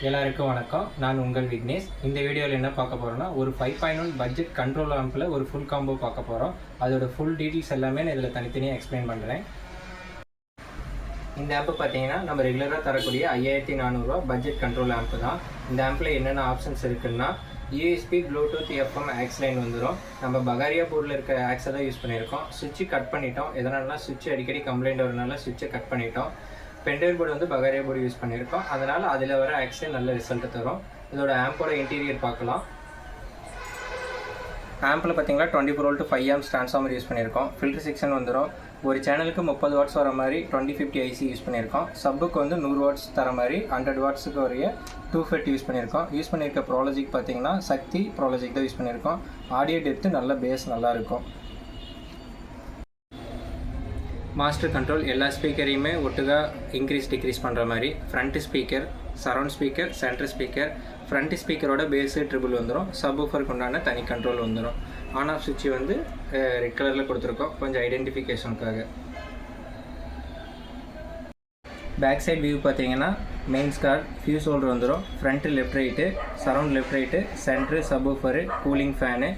எல்லாருக்கும் வணக்கம். நான் உங்கள் விக்னேஷ். இந்த வீடியோவில் என்ன பார்க்க போகிறோன்னா, ஒரு 5.1 பட்ஜெட் கண்ட்ரோல் ஆம்பில் ஒரு ஃபுல் காம்போ பார்க்க போகிறோம். அதோட ஃபுல் டீட்டெயில்ஸ் எல்லாமே நான் இதில் தனித்தனியாக எக்ஸ்பிளைன் பண்ணுறேன். இந்த ஆம்பு பார்த்தீங்கன்னா நம்ம ரெகுலராக தரக்கூடிய 5400 பட்ஜெட் கண்ட்ரோல் ஆம்பு தான். இந்த ஆம்பில் என்னென்ன ஆப்ஷன்ஸ் இருக்குன்னா, USB Bluetooth FM aux line வந்துடும். நம்ம பகாரியா போர்டில் இருக்க ஆக்ஸை தான் யூஸ் பண்ணியிருக்கோம். சுவிட்சு கட் பண்ணிட்டோம். எதனாலனா சுவிட்ச் அடிக்கடி கம்ப்ளைண்ட் வரனால சுவிட்சை கட் பண்ணிட்டோம். பென்ட்ரைவ் போர்டு வந்து பகாரியா போர்டு யூஸ் பண்ணியிருக்கோம். அதனால் அதில் வர ஆக்ஸே நல்ல ரிசல்ட் தரும். இதோட ஆம்போட இன்டீரியர் பார்க்கலாம். ஆம்பில் பார்த்தீங்கன்னா 24 volt 5 amps ட்ரான்ஸ்ஃபார்மர் யூஸ் பண்ணியிருக்கோம். ஃபில்டர் செக்ஷன் வந்துடும். ஒரு சேனலுக்கு 30 வாட்ஸ் வர மாதிரி 2050 ஐசி யூஸ் பண்ணியிருக்கோம். சப்புக்கு வந்து 100 வாட்ஸ் தர மாதிரி 100 வாட்ஸுக்கு வரைய 2FET யூஸ் பண்ணியிருக்கோம். யூஸ் பண்ணியிருக்க ப்ரோலஜிக் பார்த்தீங்கன்னா சக்தி ப்ரோலஜிக் தான் யூஸ் பண்ணியிருக்கோம். ஆடியோ டெப்த்து நல்ல பேஸ் நல்லாயிருக்கும். மாஸ்டர் கண்ட்ரோல் எல்லா ஸ்பீக்கரையுமே ஒட்டுக்கா இன்க்ரீஸ் டிக்ரீஸ் பண்ணுற மாதிரி front speaker, surround speaker, central speaker, front ஸ்பீக்கரோட பேஸு ட்ரிபிள் வந்துடும். சப்வூஃபருக்கு உண்டான தனி கண்ட்ரோல் வந்துடும். ஆன் ஆஃப் சுவிட்ச் வந்து ரெட் கலரில் கொடுத்துருக்கோம், கொஞ்சம் ஐடென்டிஃபிகேஷனுக்காக. பேக் சைட் வியூ பார்த்தீங்கன்னா மெயின்ஸ் கார்டு, ஃபியூஸ் ஹோல்டர் வந்துடும். Front left right, surround left right, centre, subwoofer, cooling fan.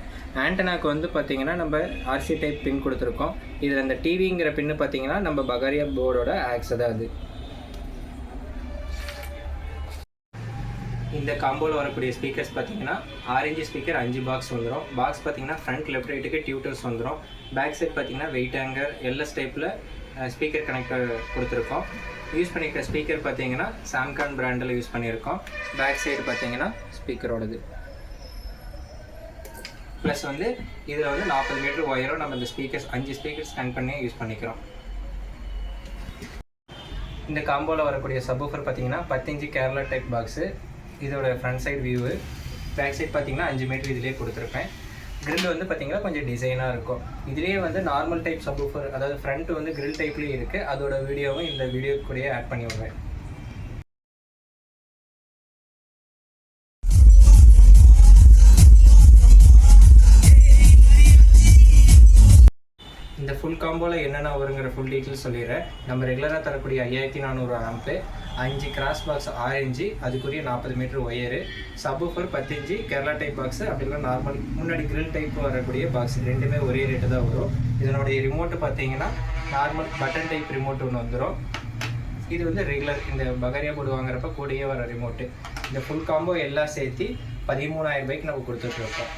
ஆண்டனாக்கு வந்து பார்த்தீங்கன்னா நம்ம ஆர்சி டைப் பின் கொடுத்துருக்கோம். இதில் இந்த டிவிங்கிற பின்னு பார்த்தீங்கன்னா நம்ம பகாரியா போர்டோட ஆக்ஸ் தான் அது. இந்த காம்போவில் வரக்கூடிய ஸ்பீக்கர்ஸ் பார்த்தீங்கன்னா ஆரஞ்சு ஸ்பீக்கர் 5 பாக்ஸ் வந்துடும். பாக்ஸ் பார்த்தீங்கன்னா ஃப்ரண்ட் லெஃப்ட் ரைட்டுக்கு டியூட்டர்ஸ் வந்துடும். பேக் சைட் பார்த்தீங்கன்னா வெயிட் ஹேங்கர் எல்எஸ் டைப்பில் ஸ்பீக்கர் கனெக்டர் கொடுத்துருக்கோம். யூஸ் பண்ணியிருக்க ஸ்பீக்கர் பார்த்தீங்கன்னா சாம்கான் பிராண்டில் யூஸ் பண்ணியிருக்கோம். பேக் சைடு பார்த்தீங்கன்னா ஸ்பீக்கரோடது. ப்ளஸ் வந்து இதில் வந்து 40 மீட்டர் ஒயரும் நம்ம இந்த ஸ்பீக்கர்ஸ் 5 ஸ்பீக்கர்ஸ் கனெக்ட் பண்ணி யூஸ் பண்ணிக்கிறோம். இந்த காம்போவில் வரக்கூடிய சப்வூஃபர் பார்த்தீங்கன்னா 10 இன்ச்சு கேரளா டைப் பாக்ஸு. இதோட front side view. Back side பார்த்தீங்கன்னா 5 மீட்டர் இதிலே கொடுத்துருப்பேன். கிரில் வந்து பார்த்தீங்கன்னா கொஞ்சம் டிசைனாக இருக்கும். இதிலே வந்து நார்மல் டைப் சப்வூஃபர், அதாவது ஃப்ரண்ட் வந்து கிரில் டைப்லேயே இருக்குது. அதோட வீடியோவும் இந்த வீடியோ கூடயே ஆட் பண்ணி விடுறேன். இந்த ஃபுல் காம்போவில் என்னென்ன வருங்கிற ஃபுல் டீட்டெயில்ஸ் சொல்லிடுறேன். நம்ம ரெகுலராக தரக்கூடிய 5400 ஆம்பு, 5 கிராஸ் பாக்ஸ் ஆரஞ்சு, அதுக்குரிய 40 meter wire, subwoofer 10 inch Kerala type box, அப்படிலாம் நார்மல் முன்னாடி கிரில் டைப் வரக்கூடிய பாக்ஸ் ரெண்டுமே ஒரே ரேட்டு தான் வரும். இதனுடைய ரிமோட்டு பார்த்தீங்கன்னா நார்மல் பட்டன் டைப் ரிமோட் ஒன்று வந்துடும். இது வந்து ரெகுலர் இந்த பகாரியா போர்டு வாங்குறப்ப கூடயே வர ரிமோட்டு. இந்த ஃபுல் காம்போ எல்லாம் சேர்த்து 13,000 ரூபாய்க்கு நம்ம கொடுத்துட்ருக்கோம்.